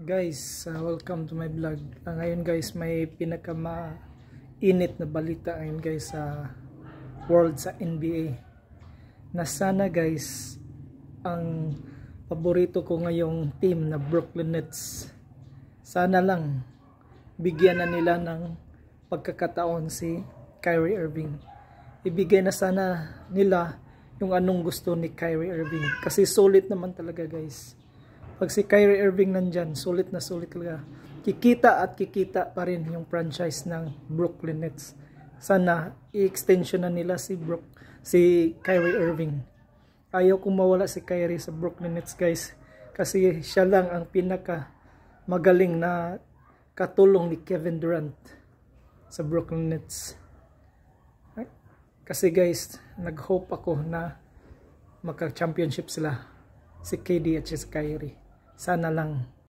Guys, welcome to my vlog. Ngayon guys, may pinaka-mainit na balita ngayon guys sa world sa NBA. Na sana guys, ang paborito ko ngayong team na Brooklyn Nets, sana lang bigyan na nila ng pagkakataon si Kyrie Irving. Ibigay na sana nila yung anong gusto ni Kyrie Irving. Kasi solid naman talaga guys. Pag si Kyrie Irving nandyan, sulit na sulit talaga. Kikita at kikita pa rin yung franchise ng Brooklyn Nets. Sana i-extension na nila si Kyrie Irving. Ayaw kong mawala si Kyrie sa Brooklyn Nets guys. Kasi siya lang ang pinaka magaling na katulong ni Kevin Durant sa Brooklyn Nets. Kasi guys, nag-hope ako na magka-championship sila, si KD at si Kyrie. Sana lang.